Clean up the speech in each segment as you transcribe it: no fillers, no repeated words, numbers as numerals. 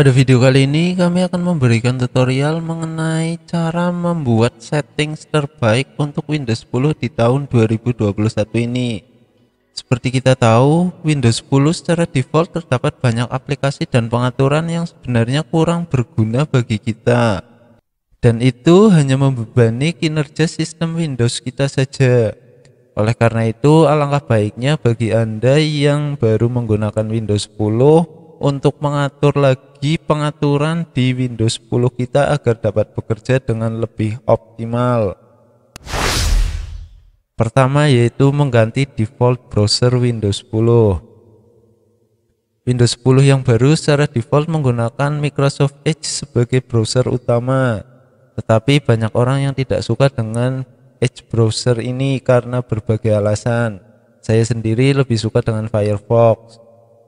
Pada video kali ini kami akan memberikan tutorial mengenai cara membuat settings terbaik untuk Windows 10 di tahun 2021 ini. Seperti kita tahu, Windows 10 secara default terdapat banyak aplikasi dan pengaturan yang sebenarnya kurang berguna bagi kita. Dan itu hanya membebani kinerja sistem Windows kita saja. Oleh karena itu, alangkah baiknya bagi Anda yang baru menggunakan Windows 10 untuk mengatur lagi pengaturan di Windows 10 kita agar dapat bekerja dengan lebih optimal. Pertama yaitu mengganti default browser Windows 10. Windows 10 yang baru secara default menggunakan Microsoft Edge sebagai browser utama. Tetapi banyak orang yang tidak suka dengan Edge browser ini karena berbagai alasan. Saya sendiri lebih suka dengan Firefox.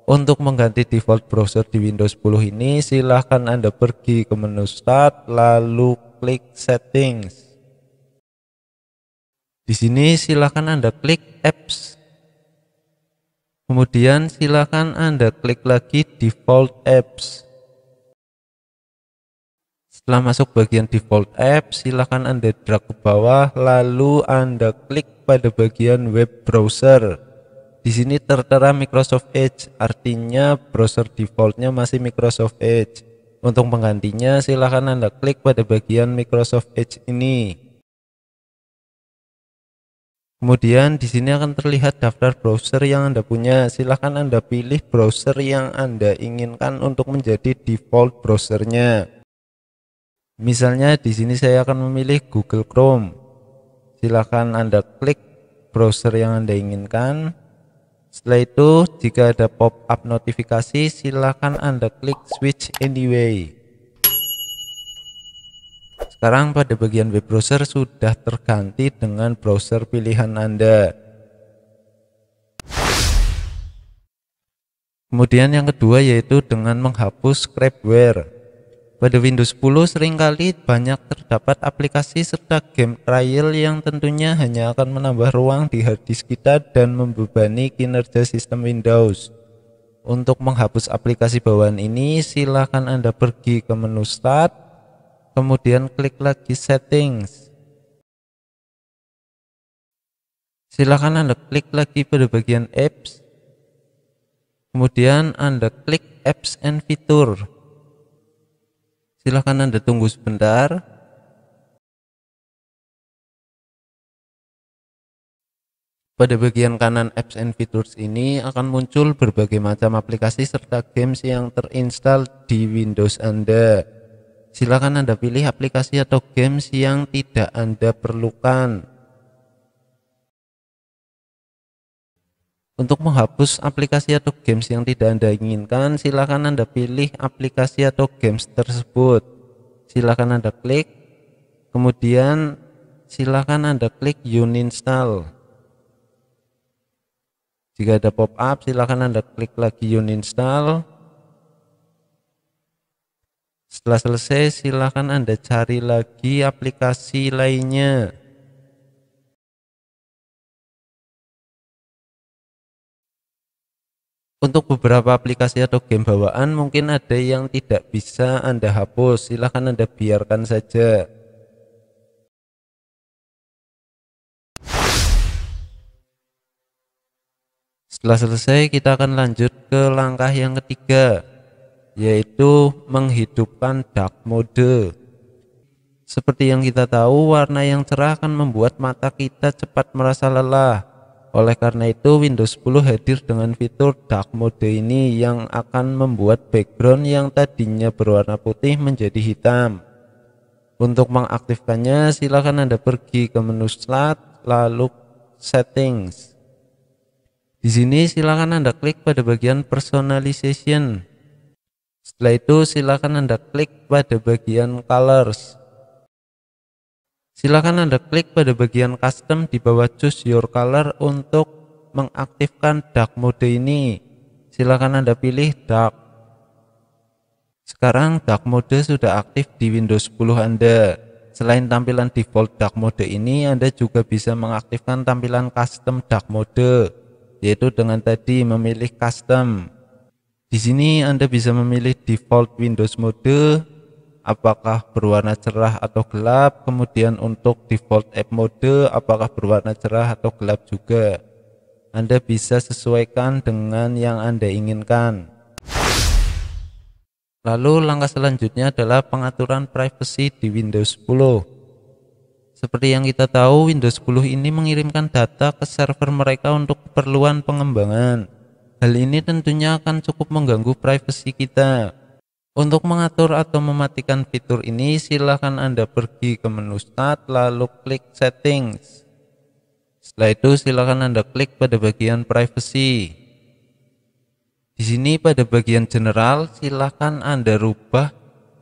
Untuk mengganti default browser di Windows 10 ini, silahkan Anda pergi ke menu Start, lalu klik Settings. Di sini silahkan Anda klik Apps. Kemudian silahkan Anda klik lagi Default Apps. Setelah masuk bagian Default Apps, silahkan Anda drag ke bawah, lalu Anda klik pada bagian Web Browser. Di sini tertera Microsoft Edge, artinya browser defaultnya masih Microsoft Edge. Untuk penggantinya, silahkan Anda klik pada bagian Microsoft Edge ini. Kemudian di sini akan terlihat daftar browser yang Anda punya. Silahkan Anda pilih browser yang Anda inginkan untuk menjadi default browsernya. Misalnya di sini saya akan memilih Google Chrome. Silahkan Anda klik browser yang Anda inginkan. Setelah itu, jika ada pop-up notifikasi, silakan Anda klik Switch Anyway. Sekarang pada bagian web browser sudah terganti dengan browser pilihan Anda. Kemudian yang kedua yaitu dengan menghapus scrapware. Pada Windows 10 seringkali banyak terdapat aplikasi serta game trial yang tentunya hanya akan menambah ruang di harddisk kita dan membebani kinerja sistem Windows. Untuk menghapus aplikasi bawaan ini, silakan Anda pergi ke menu Start, kemudian klik lagi Settings. Silakan Anda klik lagi pada bagian Apps, kemudian Anda klik Apps and Feature. Silahkan Anda tunggu sebentar. Pada bagian kanan Apps and Features ini akan muncul berbagai macam aplikasi serta games yang terinstall di Windows Anda. Silahkan Anda pilih aplikasi atau games yang tidak Anda perlukan. Untuk menghapus aplikasi atau games yang tidak Anda inginkan, silakan Anda pilih aplikasi atau games tersebut. Silakan Anda klik, kemudian silakan Anda klik uninstall. Jika ada pop-up, silakan Anda klik lagi uninstall. Setelah selesai, silakan Anda cari lagi aplikasi lainnya. Untuk beberapa aplikasi atau game bawaan mungkin ada yang tidak bisa Anda hapus, silahkan Anda biarkan saja. Setelah selesai, kita akan lanjut ke langkah yang ketiga, yaitu menghidupkan dark mode. Seperti yang kita tahu, warna yang cerah akan membuat mata kita cepat merasa lelah. Oleh karena itu, Windows 10 hadir dengan fitur dark mode ini yang akan membuat background yang tadinya berwarna putih menjadi hitam. Untuk mengaktifkannya, silakan Anda pergi ke menu Start, lalu Settings. Di sini silakan Anda klik pada bagian Personalization. Setelah itu, silakan Anda klik pada bagian Colors. Silakan Anda klik pada bagian custom di bawah choose your color untuk mengaktifkan dark mode ini. Silakan Anda pilih dark. Sekarang dark mode sudah aktif di Windows 10 Anda. Selain tampilan default dark mode ini, Anda juga bisa mengaktifkan tampilan custom dark mode, yaitu dengan tadi memilih custom. Di sini Anda bisa memilih default Windows mode, apakah berwarna cerah atau gelap. Kemudian untuk default app mode, apakah berwarna cerah atau gelap juga. Anda bisa sesuaikan dengan yang Anda inginkan. Lalu langkah selanjutnya adalah pengaturan privacy di Windows 10. Seperti yang kita tahu, Windows 10 ini mengirimkan data ke server mereka untuk keperluan pengembangan. Hal ini tentunya akan cukup mengganggu privasi kita. Untuk mengatur atau mematikan fitur ini, silahkan Anda pergi ke menu Start lalu klik Settings. Setelah itu silahkan Anda klik pada bagian Privacy. Di sini pada bagian General silahkan Anda rubah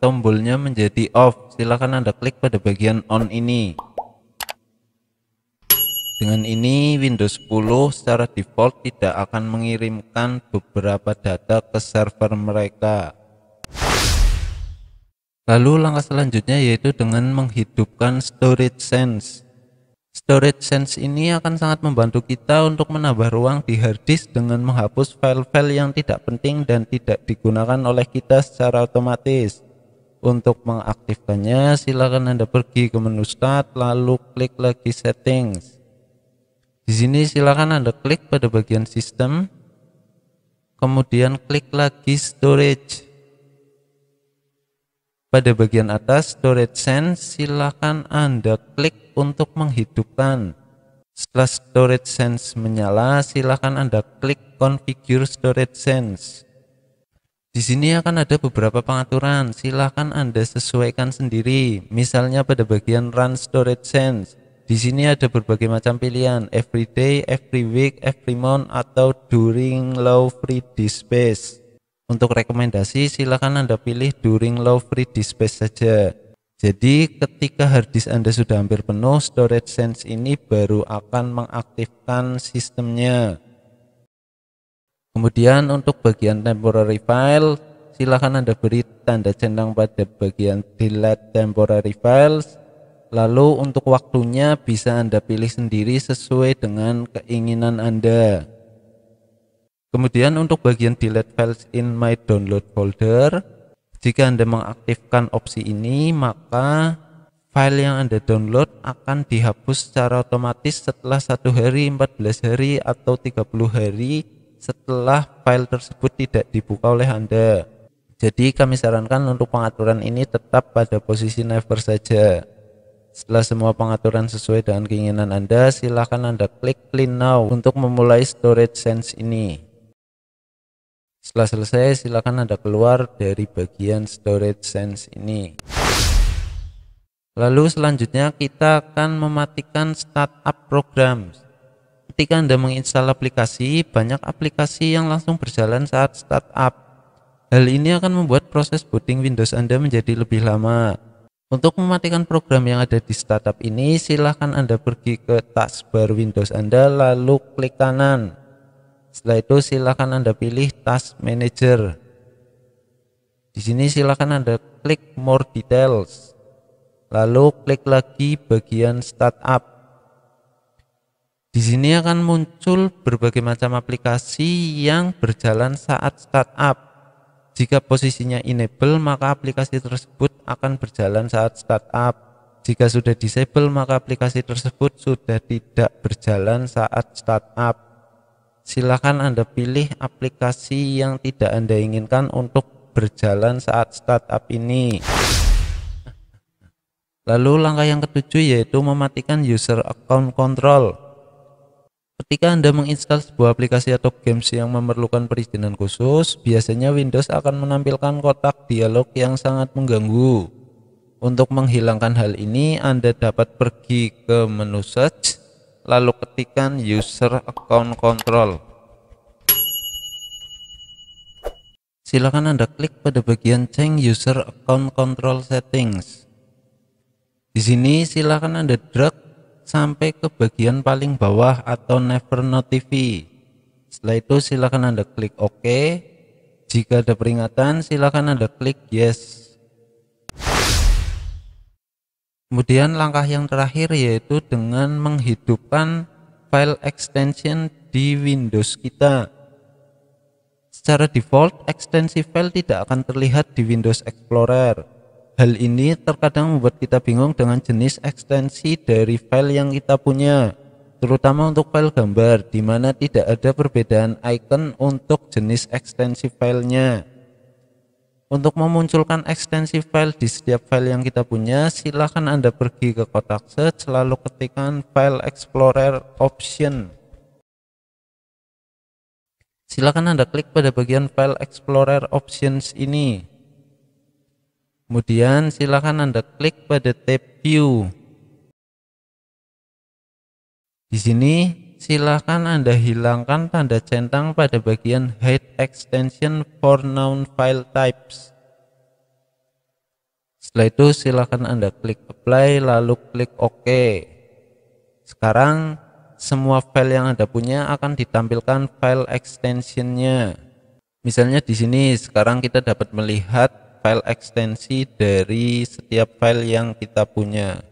tombolnya menjadi Off. Silahkan Anda klik pada bagian On ini. Dengan ini Windows 10 secara default tidak akan mengirimkan beberapa data ke server mereka. Lalu langkah selanjutnya yaitu dengan menghidupkan Storage Sense. Storage Sense ini akan sangat membantu kita untuk menambah ruang di hard disk dengan menghapus file-file yang tidak penting dan tidak digunakan oleh kita secara otomatis. Untuk mengaktifkannya silakan Anda pergi ke menu Start lalu klik lagi Settings. Di sini silakan Anda klik pada bagian Sistem, kemudian klik lagi Storage. Pada bagian atas Storage Sense silakan Anda klik untuk menghidupkan. Setelah Storage Sense menyala, silakan Anda klik Configure Storage Sense. Di sini akan ada beberapa pengaturan, silakan Anda sesuaikan sendiri. Misalnya pada bagian Run Storage Sense. Di sini ada berbagai macam pilihan, every day, every week, every month, atau during low free disk space. Untuk rekomendasi silakan Anda pilih during low free disk space saja. Jadi ketika hard disk Anda sudah hampir penuh, Storage Sense ini baru akan mengaktifkan sistemnya. Kemudian untuk bagian temporary file, silakan Anda beri tanda centang pada bagian delete temporary files. Lalu untuk waktunya bisa Anda pilih sendiri sesuai dengan keinginan Anda. Kemudian untuk bagian delete files in my download folder, jika Anda mengaktifkan opsi ini, maka file yang Anda download akan dihapus secara otomatis setelah 1 hari, 14 hari, atau 30 hari setelah file tersebut tidak dibuka oleh Anda. Jadi kami sarankan untuk pengaturan ini tetap pada posisi never saja. Setelah semua pengaturan sesuai dengan keinginan Anda, silakan Anda klik Clean Now untuk memulai Storage Sense ini. Setelah selesai, silakan Anda keluar dari bagian Storage Sense ini. Lalu selanjutnya kita akan mematikan Startup Programs. Ketika Anda menginstal aplikasi, banyak aplikasi yang langsung berjalan saat startup. Hal ini akan membuat proses booting Windows Anda menjadi lebih lama. Untuk mematikan program yang ada di startup ini, silahkan Anda pergi ke taskbar Windows Anda lalu klik kanan. Setelah itu silahkan Anda pilih Task Manager. Di sini silahkan Anda klik More Details. Lalu klik lagi bagian Startup. Di sini akan muncul berbagai macam aplikasi yang berjalan saat startup. Jika posisinya enable, maka aplikasi tersebut akan berjalan saat startup. Jika sudah disable, maka aplikasi tersebut sudah tidak berjalan saat startup. Silakan Anda pilih aplikasi yang tidak Anda inginkan untuk berjalan saat startup ini. Lalu langkah yang ketujuh yaitu mematikan user account control. Ketika Anda menginstal sebuah aplikasi atau games yang memerlukan perizinan khusus, biasanya Windows akan menampilkan kotak dialog yang sangat mengganggu. Untuk menghilangkan hal ini, Anda dapat pergi ke menu Search, lalu ketikkan User Account Control. Silakan Anda klik pada bagian Change User Account Control Settings. Di sini silakan Anda drag sampai ke bagian paling bawah atau Never Notify. Setelah itu silakan Anda klik OK. Jika ada peringatan silakan Anda klik Yes. Kemudian langkah yang terakhir yaitu dengan menghidupkan file extension di Windows kita. Secara default, ekstensi file tidak akan terlihat di Windows Explorer. Hal ini terkadang membuat kita bingung dengan jenis ekstensi dari file yang kita punya, terutama untuk file gambar, di mana tidak ada perbedaan icon untuk jenis ekstensi filenya. Untuk memunculkan ekstensi file di setiap file yang kita punya, silahkan Anda pergi ke kotak search lalu ketikkan File Explorer Option. Silakan Anda klik pada bagian File Explorer Options ini. Kemudian silakan Anda klik pada tab View. Di sini silakan Anda hilangkan tanda centang pada bagian Hide Extension for Known File Types. Setelah itu silakan Anda klik Apply lalu klik OK. Sekarang semua file yang Anda punya akan ditampilkan file extensionnya. Misalnya di sini sekarang kita dapat melihat file ekstensi dari setiap file yang kita punya.